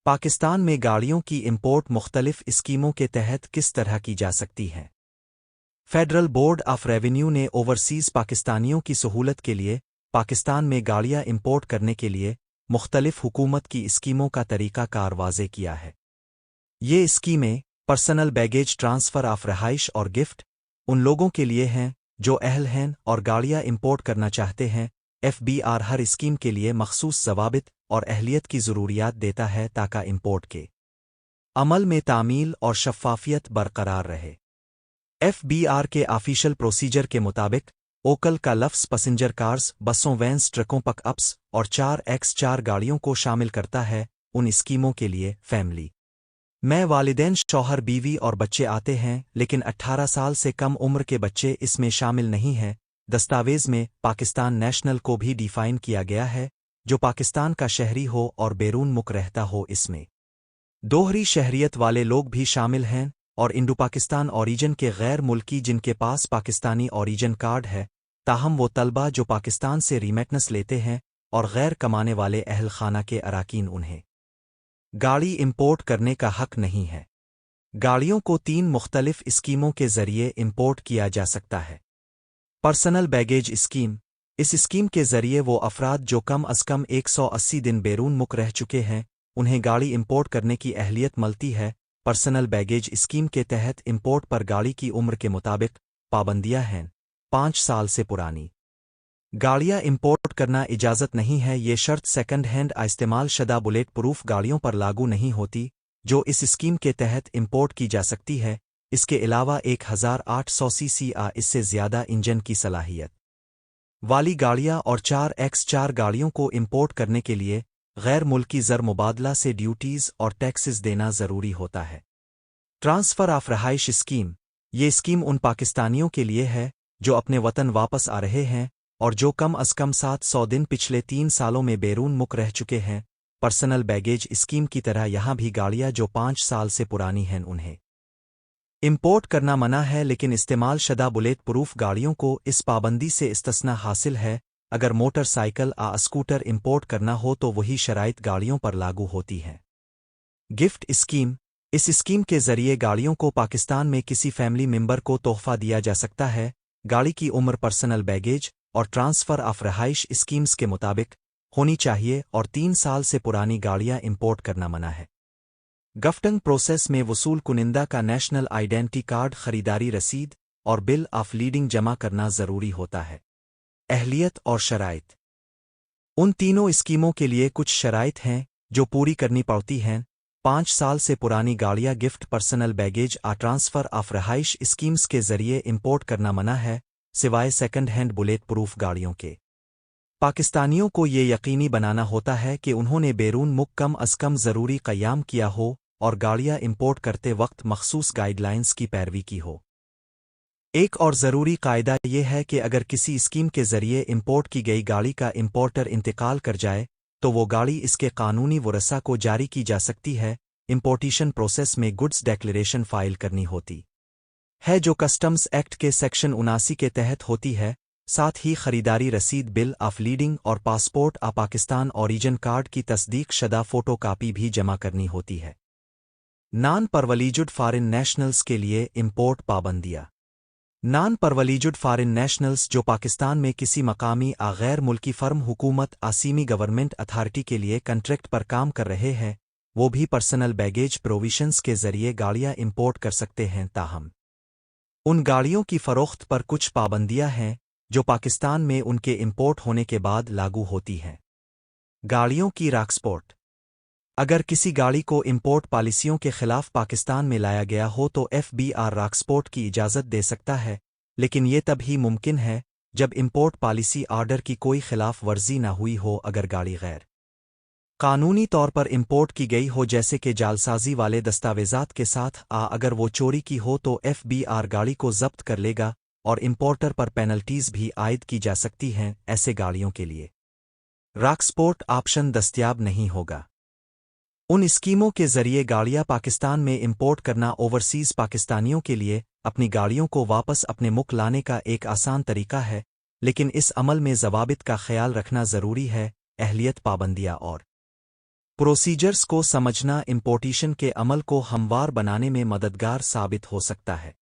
पाकिस्तान में गाड़ियों की इंपोर्ट मुख्तलिफ स्कीमों के तहत किस तरह की जा सकती है। फेडरल बोर्ड ऑफ रेवेन्यू ने ओवरसीज़ पाकिस्तानियों की सहूलत के लिए पाकिस्तान में गाड़ियां इंपोर्ट करने के लिए मुख्तलिफ हुकूमत की स्कीमों का तरीका कार वाज़े किया है। ये स्कीमें पर्सनल बैगेज ट्रांसफ़र ऑफ रहाइश और गिफ्ट उन लोगों के लिए हैं जो अहल हैं और गाड़ियां इंपोर्ट करना चाहते हैं। FBR हर स्कीम के लिए मखसूस ज़वाबित और अहलियत की ज़रूरियात देता है ताकि इंपोर्ट के अमल में तामील और शफ़ाफ़ियत बरकरार रहे। FBR के ऑफिशियल प्रोसीजर के मुताबिक ओकल का लफ्ज़ पैसेंजर कार्स, बसों, वैन्स, ट्रकों, पिकअप्स और 4x4 गाड़ियों को शामिल करता है। उन स्कीमों के लिए फैमिली में वालिदैन, शौहर, बीवी और बच्चे आते हैं, लेकिन 18 साल से कम उम्र के बच्चे इसमें शामिल नहीं हैं। दस्तावेज़ में पाकिस्तान नेशनल को भी डिफाइन किया गया है, जो पाकिस्तान का शहरी हो और बैरून मुल्क रहता हो। इसमें दोहरी शहरियत वाले लोग भी शामिल हैं और इंडो पाकिस्तान ओरिजिन के गैर मुल्की जिनके पास पाकिस्तानी ओरिजिन कार्ड है, ताहम वो तलबा जो पाकिस्तान से रीमेटनेस लेते हैं और गैर कमाने वाले अहल खाना के अराकीन, उन्हें गाड़ी इंपोर्ट करने का हक नहीं है। गाड़ियों को 3 मुख्तलिफ स्कीमों के ज़रिए इंपोर्ट किया जा सकता है। पर्सनल बैगेज स्कीम, इस स्कीम के ज़रिए वो अफराद जो कम अज़ कम 180 दिन बैरून मुल्क रह चुके हैं, उन्हें गाड़ी इंपोर्ट करने की अहलियत मिलती है। पर्सनल बैगेज स्कीम के तहत इंपोर्ट पर गाड़ी की उम्र के मुताबिक पाबंदियां हैं। 5 साल से पुरानी गाड़ियां इंपोर्ट करना इजाज़त नहीं है। ये शर्त सेकंड हैंड इस्तेमाल शुदा बुलेट प्रूफ गाड़ियों पर लागू नहीं होती, जो इस स्कीम के तहत इंपोर्ट की जा सकती है। इसके अलावा 1800 सीसी इससे ज़्यादा इंजन की सलाहियत वाली गाड़ियां और 4x4 गाड़ियों को इंपोर्ट करने के लिए गैर मुल्की ज़र मुबादला से ड्यूटीज़ और टैक्सेस देना ज़रूरी होता है। ट्रांसफ़र ऑफ रहाइश स्कीम, ये स्कीम उन पाकिस्तानियों के लिए है जो अपने वतन वापस आ रहे हैं और जो कम अज़ कम 700 दिन पिछले 3 सालों में बैरून मुल्क रह चुके हैं। पर्सनल बैगेज स्कीम की तरह यहाँ भी गाड़ियाँ जो 5 साल से पुरानी हैं उन्हें इंपोर्ट करना मना है, लेकिन इस्तेमाल शुदा बुलेट प्रूफ गाड़ियों को इस पाबंदी से इस्तिस्ना हासिल है। अगर मोटरसाइकिल स्कूटर इंपोर्ट करना हो तो वही शराइत गाड़ियों पर लागू होती हैं। गिफ्ट स्कीम, इस स्कीम के ज़रिए गाड़ियों को पाकिस्तान में किसी फैमिली मेंबर को तोहफा दिया जा सकता है। गाड़ी की उम्र पर्सनल बैगेज और ट्रांसफ़र ऑफ रहाइश स्कीम्स के मुताबिक होनी चाहिए और 3 साल से पुरानी गाड़ियां इंपोर्ट करना मना है। गफ्टिंग प्रोसेस में वसूल कुनिंदा का नेशनल आइडेंटिटी कार्ड, खरीदारी रसीद और बिल ऑफ लीडिंग जमा करना ज़रूरी होता है। अहलियत और शराइत, उन तीनों स्कीमों के लिए कुछ शराइत हैं जो पूरी करनी पड़ती हैं। 5 साल से पुरानी गाड़ियां gift, personal baggage transfer of रहाइश स्कीम्स के ज़रिए इंपोर्ट करना मना है, सिवाय सेकंड हैंड बुलेट प्रूफ गाड़ियों के। पाकिस्तानियों को ये यकीनी बनाना होता है कि उन्होंने बैरून मुल्क कम अज़ कम ज़रूरी क़याम किया हो और गाड़ियां इंपोर्ट करते वक्त मखसूस गाइडलाइंस की पैरवी की हो। एक और ज़रूरी कायदा यह है कि अगर किसी स्कीम के ज़रिए इंपोर्ट की गई गाड़ी का इंपोर्टर इंतकाल कर जाए तो वो गाड़ी इसके कानूनी वरसा को जारी की जा सकती है। इंपोर्टेशन प्रोसेस में गुड्स डिक्लेरेशन फाइल करनी होती है, जो कस्टम्स एक्ट के सेक्शन 79 के तहत होती है। साथ ही खरीदारी रसीद, बिल ऑफ लीडिंग और पासपोर्ट पाकिस्तान ओरिजिन कार्ड की तस्दीक शुदा फ़ोटो कापी भी जमा करनी होती है। नॉन परवलीजुड फॉरेन नेशनल्स के लिए इंपोर्ट पाबंदियां, नॉन परवलीजुड फॉरेन नेशनल्स जो पाकिस्तान में किसी मकामी गैर मुल्की फर्म, हुकूमत, आसीमी गवर्नमेंट अथॉरिटी के लिए कंट्रैक्ट पर काम कर रहे हैं, वो भी पर्सनल बैगेज प्रोविशंस के ज़रिए गाड़ियां इंपोर्ट कर सकते हैं। ताहम उन गाड़ियों की फ़रोख्त पर कुछ पाबंदियां हैं जो पाकिस्तान में उनके इंपोर्ट होने के बाद लागू होती हैं। गाड़ियों की रॉक्सपोर्ट, अगर किसी गाड़ी को इंपोर्ट पॉलिसियों के खिलाफ पाकिस्तान में लाया गया हो तो FBR रॉक्सपोर्ट की इजाज़त दे सकता है, लेकिन ये तब ही मुमकिन है जब इंपोर्ट पॉलिसी ऑर्डर की कोई खिलाफ वर्जी न हुई हो। अगर गाड़ी गैर कानूनी तौर पर इंपोर्ट की गई हो, जैसे कि जालसाजी वाले दस्तावेज़ात के साथ, अगर वो चोरी की हो तो FBR गाड़ी को जब्त कर लेगा और इंपोर्टर पर पेनल्टीज भी आयद की जा सकती हैं। ऐसे गाड़ियों के लिए रॉक्सपोर्ट ऑप्शन दस्तयाब नहीं होगा। उन स्कीमों के ज़रिए गाड़ियां पाकिस्तान में इंपोर्ट करना ओवरसीज़ पाकिस्तानियों के लिए अपनी गाड़ियों को वापस अपने मुल्क लाने का एक आसान तरीका है, लेकिन इस अमल में ज़वाबित का ख्याल रखना ज़रूरी है। अहलियत, पाबंदियां और प्रोसीजर्स को समझना इम्पोर्टेशन के अमल को हमवार बनाने में मददगार साबित हो सकता है।